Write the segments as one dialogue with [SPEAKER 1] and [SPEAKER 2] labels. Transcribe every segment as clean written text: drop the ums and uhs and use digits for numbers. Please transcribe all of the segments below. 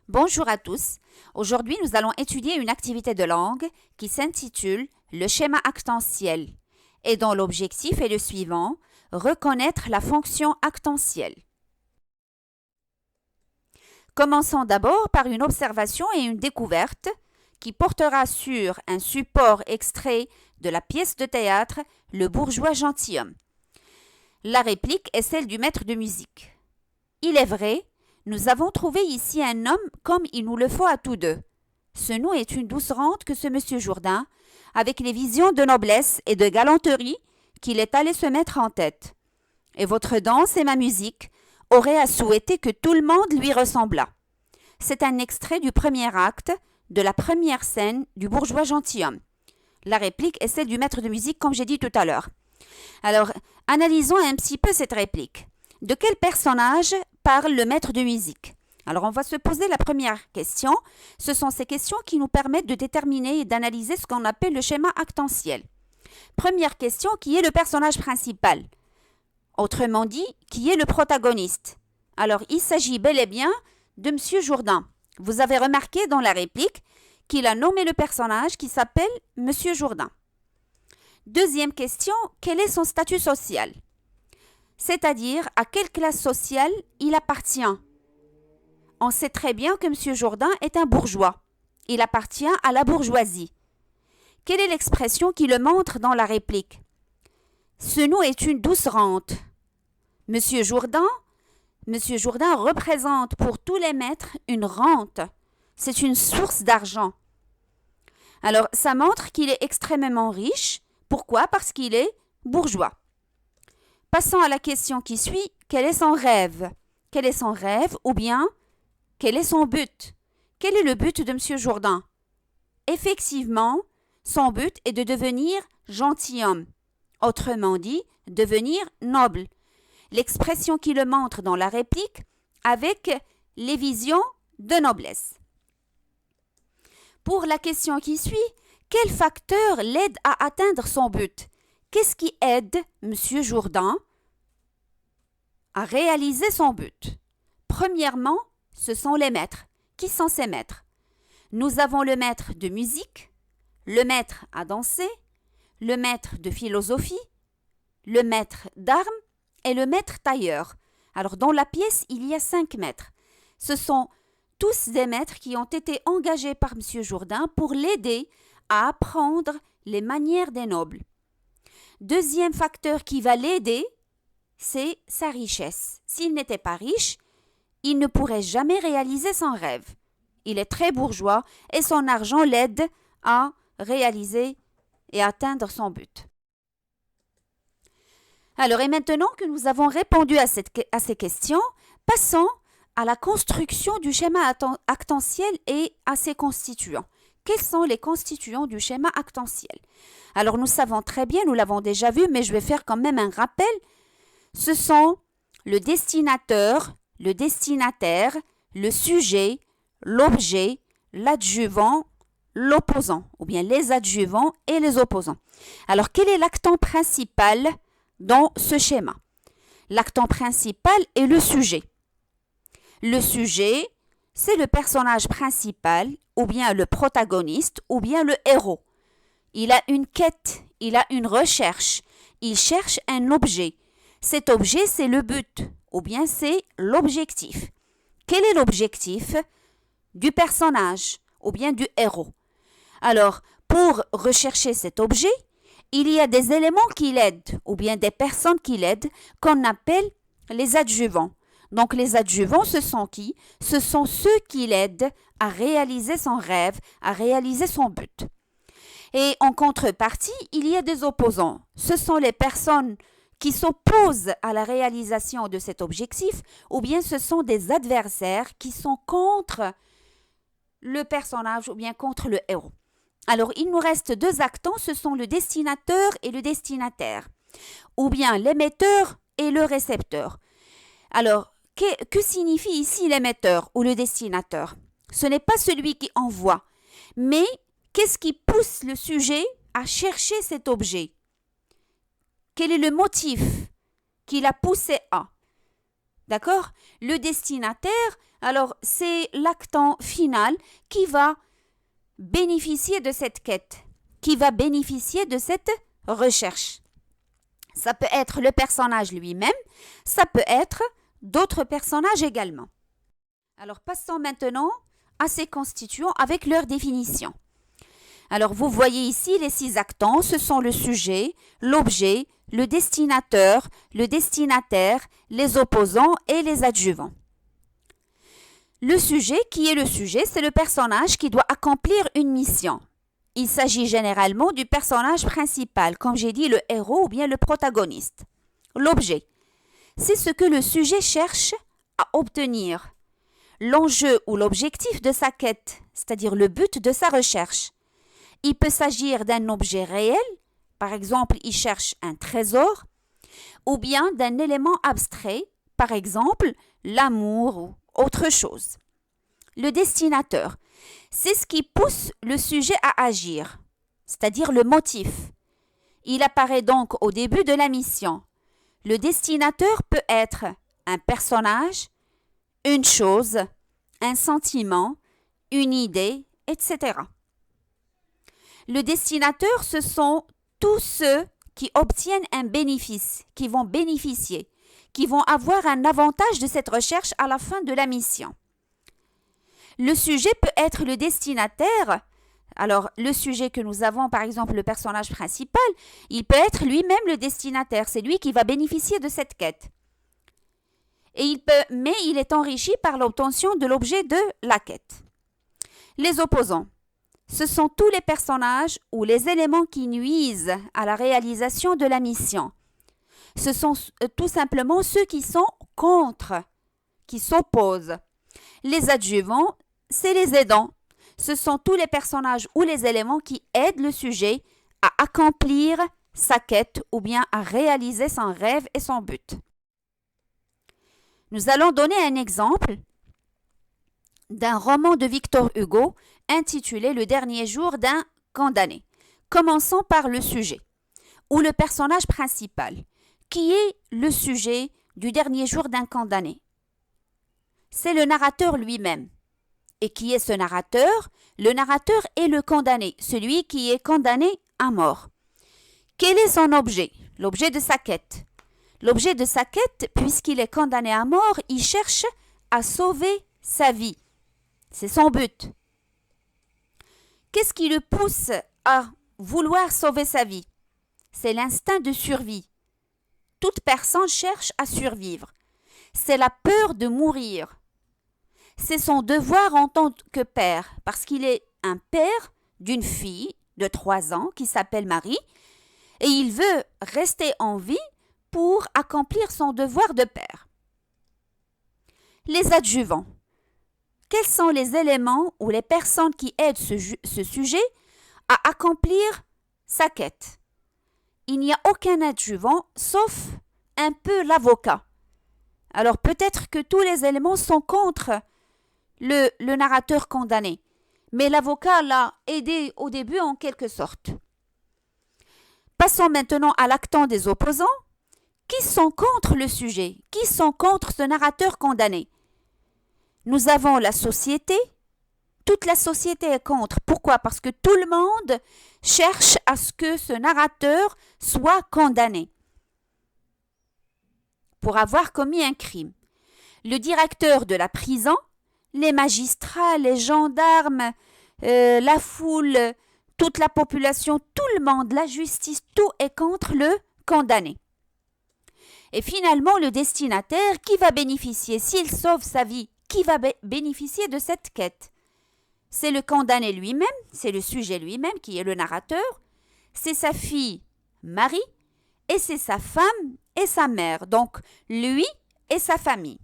[SPEAKER 1] Bonjour à tous. Aujourd'hui, nous allons étudier une activité de langue qui s'intitule le schéma actantiel et dont l'objectif est le suivant: reconnaître la fonction actantielle. Commençons d'abord par une observation et une découverte qui portera sur un support extrait de la pièce de théâtre Le bourgeois gentilhomme. La réplique est celle du maître de musique. Il est vrai, nous avons trouvé ici un homme comme il nous le faut à tous deux. Ce nous est une douce rente que ce monsieur Jourdain, avec les visions de noblesse et de galanterie qu'il est allé se mettre en tête. Et votre danse et ma musique auraient à souhaiter que tout le monde lui ressemblât. C'est un extrait du premier acte de la première scène du bourgeois gentilhomme. La réplique est celle du maître de musique, comme j'ai dit tout à l'heure. Alors, analysons un petit peu cette réplique. De quel personnage parle le maître de musique? Alors, on va se poser la première question. Ce sont ces questions qui nous permettent de déterminer et d'analyser ce qu'on appelle le schéma actantiel. Première question, qui est le personnage principal? Autrement dit, qui est le protagoniste? Alors, il s'agit bel et bien de M. Jourdain. Vous avez remarqué dans la réplique qu'il a nommé le personnage qui s'appelle M. Jourdain. Deuxième question, quel est son statut social? C'est-à-dire à quelle classe sociale il appartient. On sait très bien que M. Jourdain est un bourgeois. Il appartient à la bourgeoisie. Quelle est l'expression qui le montre dans la réplique? Ce nous est une douce rente. M. Jourdain représente pour tous les maîtres une rente. C'est une source d'argent. Alors, ça montre qu'il est extrêmement riche. Pourquoi? Parce qu'il est bourgeois. Passons à la question qui suit. Quel est son rêve? Quel est son rêve ou bien quel est son but? Quel est le but de M. Jourdain? Effectivement, son but est de devenir gentilhomme. Autrement dit, devenir noble. L'expression qui le montre dans la réplique avec les visions de noblesse. Pour la question qui suit, quel facteur l'aide à atteindre son but? Qu'est-ce qui aide M. Jourdain à réaliser son but? Premièrement, ce sont les maîtres. Qui sont ces maîtres? Nous avons le maître de musique, le maître à danser, le maître de philosophie, le maître d'armes et le maître tailleur. Alors dans la pièce, il y a 5 maîtres. Ce sont tous des maîtres qui ont été engagés par M. Jourdain pour l'aider à apprendre les manières des nobles. Deuxième facteur qui va l'aider, c'est sa richesse. S'il n'était pas riche, il ne pourrait jamais réaliser son rêve. Il est très bourgeois et son argent l'aide à réaliser et atteindre son but. Alors, et maintenant que nous avons répondu à ces questions, passons à la construction du schéma actantiel et à ses constituants. Quels sont les constituants du schéma actantiel? Alors, nous savons très bien, nous l'avons déjà vu, mais je vais faire quand même un rappel. Ce sont le destinateur, le destinataire, le sujet, l'objet, l'adjuvant, l'opposant, ou bien les adjuvants et les opposants. Alors, quel est l'actant principal dans ce schéma? L'actant principal est le sujet. Le sujet, c'est le personnage principal, ou bien le protagoniste, ou bien le héros. Il a une quête, il a une recherche, il cherche un objet. Cet objet, c'est le but, ou bien c'est l'objectif. Quel est l'objectif du personnage, ou bien du héros? Alors, pour rechercher cet objet, il y a des éléments qui l'aident, ou bien des personnes qui l'aident, qu'on appelle les adjuvants. Donc, les adjuvants, ce sont qui? Ce sont ceux qui l'aident à réaliser son rêve, à réaliser son but. Et en contrepartie, il y a des opposants. Ce sont les personnes qui s'opposent à la réalisation de cet objectif, ou bien ce sont des adversaires qui sont contre le personnage, ou bien contre le héros. Alors, il nous reste 2 actants, ce sont le destinateur et le destinataire, ou bien l'émetteur et le récepteur. Alors, que signifie ici l'émetteur ou le destinateur? Ce n'est pas celui qui envoie, mais qu'est-ce qui pousse le sujet à chercher cet objet? Quel est le motif qui l'a poussé à? D'accord? Le destinataire, alors c'est l'actant final qui va bénéficier de cette quête, qui va bénéficier de cette recherche. Ça peut être le personnage lui-même, ça peut être d'autres personnages également. Alors passons maintenant à ces constituants avec leur définition. Alors vous voyez ici les 6 actants, ce sont le sujet, l'objet, le destinataire, les opposants et les adjuvants. Le sujet, qui est le sujet, c'est le personnage qui doit accomplir une mission. Il s'agit généralement du personnage principal, comme j'ai dit, le héros ou bien le protagoniste. L'objet, c'est ce que le sujet cherche à obtenir. L'enjeu ou l'objectif de sa quête, c'est-à-dire le but de sa recherche. Il peut s'agir d'un objet réel, par exemple, il cherche un trésor, ou bien d'un élément abstrait, par exemple, l'amour ou autre chose. Le destinataire, c'est ce qui pousse le sujet à agir, c'est-à-dire le motif. Il apparaît donc au début de la mission. Le destinataire peut être un personnage, une chose, un sentiment, une idée, etc. Le destinataire, ce sont tous ceux qui obtiennent un bénéfice, qui vont bénéficier, qui vont avoir un avantage de cette recherche à la fin de la mission. Le sujet peut être le destinataire. Alors, le sujet que nous avons, par exemple, le personnage principal, il peut être lui-même le destinataire. C'est lui qui va bénéficier de cette quête. Mais il est enrichi par l'obtention de l'objet de la quête. Les opposants. Ce sont tous les personnages ou les éléments qui nuisent à la réalisation de la mission. Ce sont tout simplement ceux qui sont contre, qui s'opposent. Les adjuvants, c'est les aidants. Ce sont tous les personnages ou les éléments qui aident le sujet à accomplir sa quête ou bien à réaliser son rêve et son but. Nous allons donner un exemple d'un roman de Victor Hugo intitulé Le dernier jour d'un condamné. Commençons par le sujet, ou le personnage principal, qui est le sujet du dernier jour d'un condamné. C'est le narrateur lui-même. Et qui est ce narrateur? Le narrateur est le condamné, celui qui est condamné à mort. Quel est son objet? L'objet de sa quête. L'objet de sa quête, puisqu'il est condamné à mort, il cherche à sauver sa vie. C'est son but. Qu'est-ce qui le pousse à vouloir sauver sa vie? C'est l'instinct de survie. Toute personne cherche à survivre. C'est la peur de mourir. C'est son devoir en tant que père, parce qu'il est un père d'une fille de 3 ans qui s'appelle Marie, et il veut rester en vie pour accomplir son devoir de père. Les adjuvants. Quels sont les éléments ou les personnes qui aident ce sujet à accomplir sa quête? Il n'y a aucun adjuvant sauf un peu l'avocat. Alors peut-être que tous les éléments sont contre le narrateur condamné, mais l'avocat l'a aidé au début en quelque sorte. Passons maintenant à l'actant des opposants. Qui sont contre le sujet? Qui sont contre ce narrateur condamné? Nous avons la société. Toute la société est contre. Pourquoi? Parce que tout le monde cherche à ce que ce narrateur soit condamné pour avoir commis un crime. Le directeur de la prison, les magistrats, les gendarmes, la foule, toute la population, tout le monde, la justice, tout est contre le condamné. Et finalement, le destinataire, qui va bénéficier, s'il sauve sa vie, qui va bénéficier de cette quête? C'est le condamné lui-même, c'est le sujet lui-même qui est le narrateur, c'est sa fille Marie, et c'est sa femme et sa mère, donc lui et sa famille.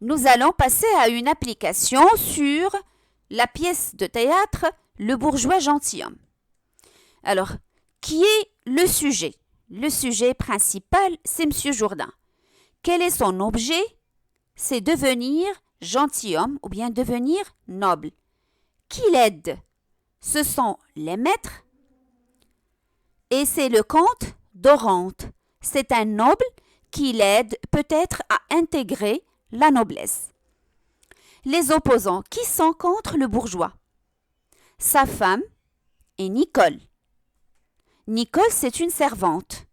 [SPEAKER 1] Nous allons passer à une application sur la pièce de théâtre Le bourgeois gentilhomme. Alors, qui est le sujet? Le sujet principal, c'est M. Jourdain. Quel est son objet? C'est devenir gentilhomme ou bien devenir noble. Qui l'aide? Ce sont les maîtres et c'est le comte d'Oronte. c'est un noble qui l'aide peut-être à intégrer la noblesse. Les opposants qui sont contre le bourgeois. Sa femme est Nicole. Nicole, c'est une servante.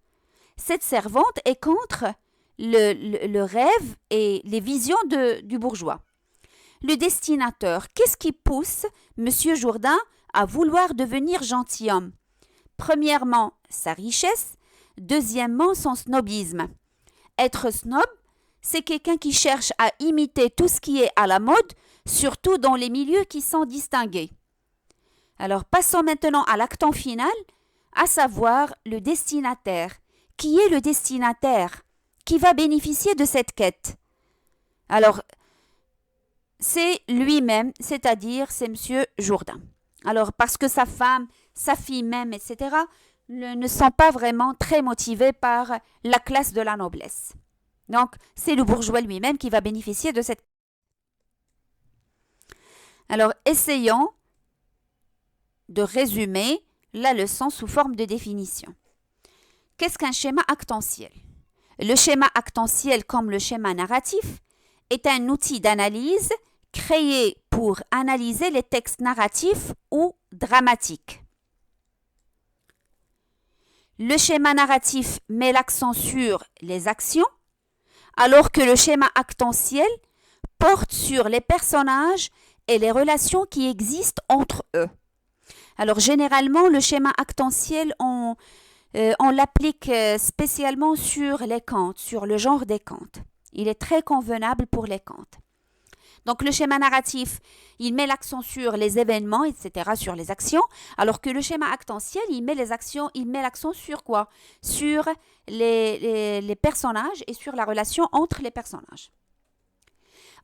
[SPEAKER 1] Cette servante est contre le rêve et les visions du bourgeois. Le destinateur, qu'est-ce qui pousse M. Jourdain à vouloir devenir gentilhomme? Premièrement, sa richesse. Deuxièmement, son snobisme. Être snob, c'est quelqu'un qui cherche à imiter tout ce qui est à la mode, surtout dans les milieux qui sont distingués. Alors, passons maintenant à l'actant final, à savoir le destinataire. Qui est le destinataire? Qui va bénéficier de cette quête? Alors, c'est lui-même, c'est-à-dire c'est M. Jourdain. Alors, parce que sa femme, sa fille même, etc., ne sont pas vraiment très motivés par la classe de la noblesse. Donc, c'est le bourgeois lui-même qui va bénéficier de cette... Alors, essayons de résumer la leçon sous forme de définition. Qu'est-ce qu'un schéma actantiel? Le schéma actantiel, comme le schéma narratif, est un outil d'analyse créé pour analyser les textes narratifs ou dramatiques. Le schéma narratif met l'accent sur les actions, alors que le schéma actantiel porte sur les personnages et les relations qui existent entre eux. Alors généralement, le schéma actantiel, on l'applique spécialement sur les contes, sur le genre des contes. Il est très convenable pour les contes. Donc le schéma narratif, il met l'accent sur les événements, etc., sur les actions, alors que le schéma actantiel, il met l'accent sur quoi? Sur les personnages et sur la relation entre les personnages.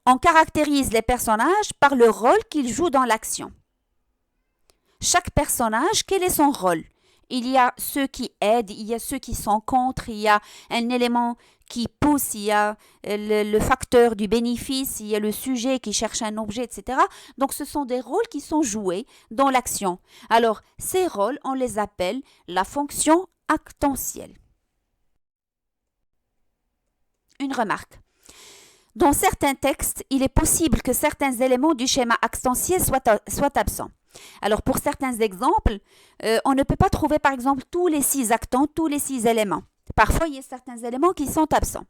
[SPEAKER 1] On caractérise les personnages par le rôle qu'ils jouent dans l'action. Chaque personnage, quel est son rôle? Il y a ceux qui aident, il y a ceux qui sont contre, il y a un élément qui pousse, il y a le facteur du bénéfice, il y a le sujet qui cherche un objet, etc. Donc, ce sont des rôles qui sont joués dans l'action. Alors, ces rôles, on les appelle la fonction actantielle. Une remarque. Dans certains textes, il est possible que certains éléments du schéma actantiel soient absents. Alors, pour certains exemples, on ne peut pas trouver, par exemple, tous les 6 actants, tous les 6 éléments. Parfois, il y a certains éléments qui sont absents.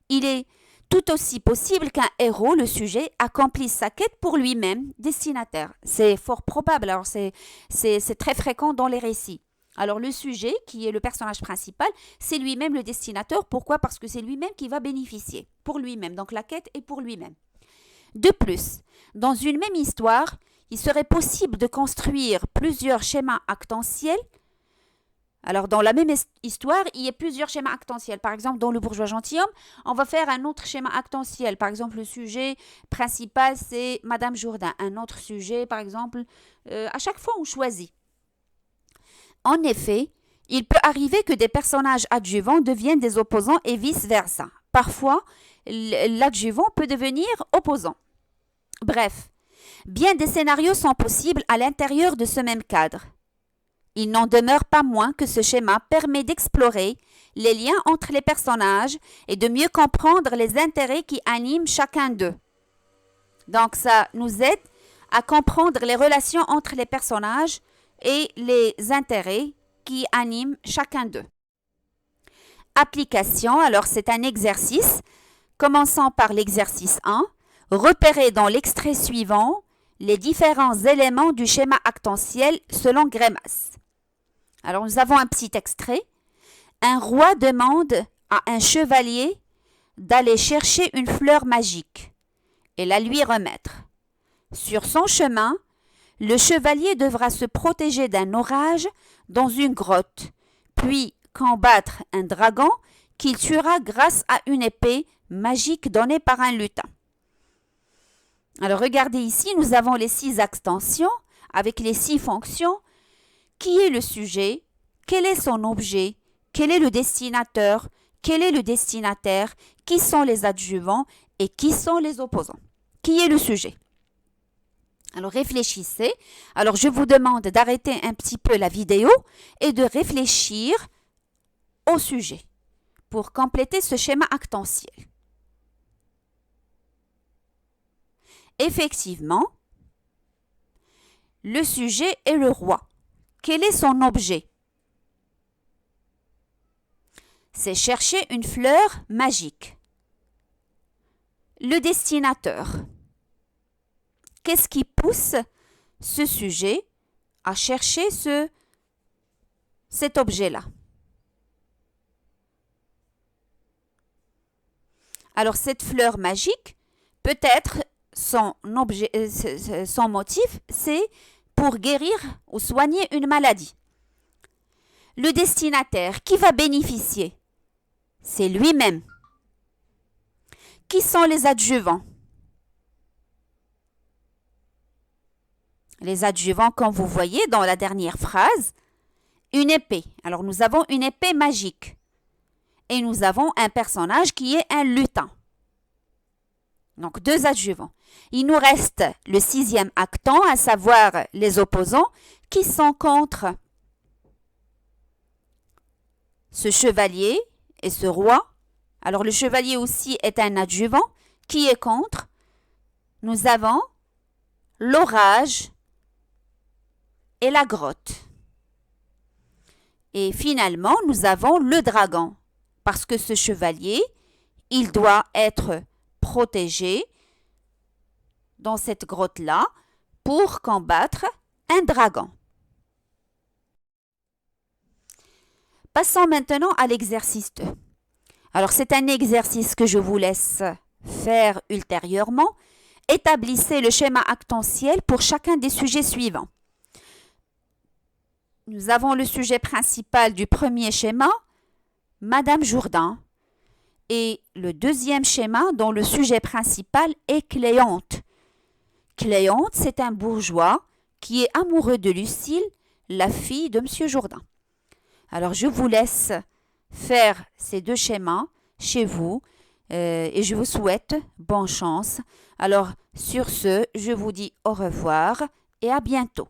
[SPEAKER 1] Il est tout aussi possible qu'un héros, le sujet, accomplisse sa quête pour lui-même, destinataire. C'est fort probable, alors c'est très fréquent dans les récits. Alors, le sujet, qui est le personnage principal, c'est lui-même le destinateur. Pourquoi? Parce que c'est lui-même qui va bénéficier, pour lui-même. Donc, la quête est pour lui-même. De plus, dans une même histoire, il serait possible de construire plusieurs schémas actantiels. Alors, dans la même histoire, il y a plusieurs schémas actantiels. Par exemple, dans Le bourgeois gentilhomme, on va faire un autre schéma actantiel. Par exemple, le sujet principal, c'est Madame Jourdain. Un autre sujet, par exemple, à chaque fois, on choisit. En effet, il peut arriver que des personnages adjuvants deviennent des opposants et vice-versa. Parfois, l'adjuvant peut devenir opposant. Bref, bien des scénarios sont possibles à l'intérieur de ce même cadre. Il n'en demeure pas moins que ce schéma permet d'explorer les liens entre les personnages et de mieux comprendre les intérêts qui animent chacun d'eux. Donc, ça nous aide à comprendre les relations entre les personnages et les intérêts qui animent chacun d'eux. Application, alors c'est un exercice. Commençons par l'exercice 1. Repérez dans l'extrait suivant les différents éléments du schéma actantiel selon Greimas. Alors nous avons un petit extrait. Un roi demande à un chevalier d'aller chercher une fleur magique et la lui remettre. Sur son chemin, le chevalier devra se protéger d'un orage dans une grotte, puis combattre un dragon qu'il tuera grâce à une épée magique donnée par un lutin. Alors regardez ici, nous avons les 6 extensions avec les 6 fonctions. Qui est le sujet? Quel est son objet? Quel est le destinateur? Quel est le destinataire? Qui sont les adjuvants? Et qui sont les opposants? Qui est le sujet? Alors réfléchissez. Alors je vous demande d'arrêter un petit peu la vidéo et de réfléchir au sujet. pour compléter ce schéma actantiel. Effectivement, le sujet est le roi. Quel est son objet? C'est chercher une fleur magique. Le destinateur. Qu'est-ce qui pousse ce sujet à chercher cet objet-là? Alors, cette fleur magique, peut-être son motif, c'est pour guérir ou soigner une maladie. Le destinataire, qui va bénéficier? C'est lui-même. Qui sont les adjuvants? Les adjuvants, comme vous voyez dans la dernière phrase, une épée. Alors, nous avons une épée magique. Et nous avons un personnage qui est un lutin. Donc, 2 adjuvants. Il nous reste le 6e actant, à savoir les opposants, qui sont contre ce chevalier et ce roi. Alors, le chevalier aussi est un adjuvant. Qui est contre? Nous avons l'orage et la grotte. Et finalement, nous avons le dragon. Parce que ce chevalier, il doit être protégé dans cette grotte-là pour combattre un dragon. Passons maintenant à l'exercice 2. Alors, c'est un exercice que je vous laisse faire ultérieurement. Établissez le schéma actantiel pour chacun des sujets suivants. Nous avons le sujet principal du premier schéma, Madame Jourdain. Et le deuxième schéma dont le sujet principal est Cléante. Cléante, c'est un bourgeois qui est amoureux de Lucille, la fille de M. Jourdain. Alors, je vous laisse faire ces 2 schémas chez vous et je vous souhaite bonne chance. Alors, sur ce, je vous dis au revoir et à bientôt.